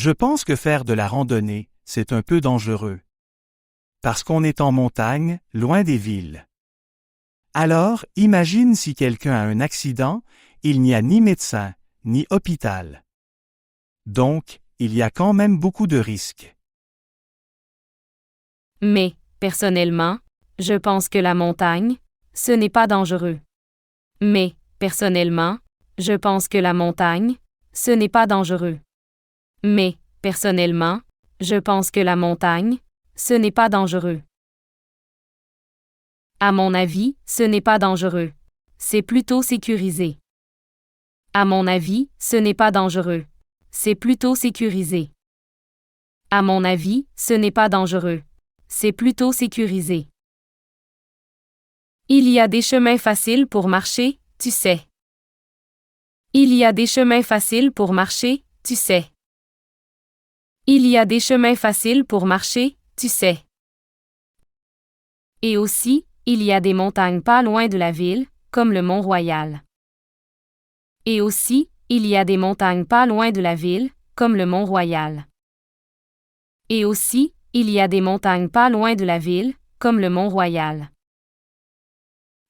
Je pense que faire de la randonnée, c'est un peu dangereux. Parce qu'on est en montagne, loin des villes. Alors, imagine si quelqu'un a un accident, il n'y a ni médecin, ni hôpital. Donc, il y a quand même beaucoup de risques. Mais, personnellement, je pense que la montagne, ce n'est pas dangereux. Mais, personnellement, je pense que la montagne, ce n'est pas dangereux. Mais, personnellement, je pense que la montagne, ce n'est pas dangereux. À mon avis, ce n'est pas dangereux. C'est plutôt sécurisé. À mon avis, ce n'est pas dangereux. C'est plutôt sécurisé. À mon avis, ce n'est pas dangereux. C'est plutôt sécurisé. Il y a des chemins faciles pour marcher, tu sais. Il y a des chemins faciles pour marcher, tu sais. Il y a des chemins faciles pour marcher, tu sais. Et aussi, il y a des montagnes pas loin de la ville, comme le Mont-Royal. Et aussi, il y a des montagnes pas loin de la ville, comme le Mont-Royal. Et aussi, il y a des montagnes pas loin de la ville, comme le Mont-Royal.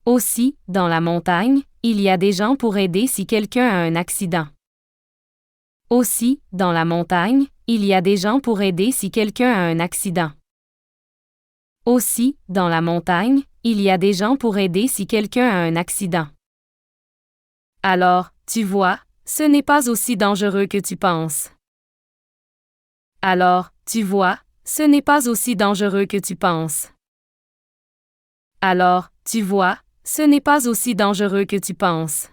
Aussi, dans la montagne, il y a des gens pour aider si quelqu'un a un accident. Aussi, dans la montagne, il y a des gens pour aider si quelqu'un a un accident. Aussi, dans la montagne, il y a des gens pour aider si quelqu'un a un accident. Alors, tu vois, ce n'est pas aussi dangereux que tu penses. Alors, tu vois, ce n'est pas aussi dangereux que tu penses. Alors, tu vois, ce n'est pas aussi dangereux que tu penses.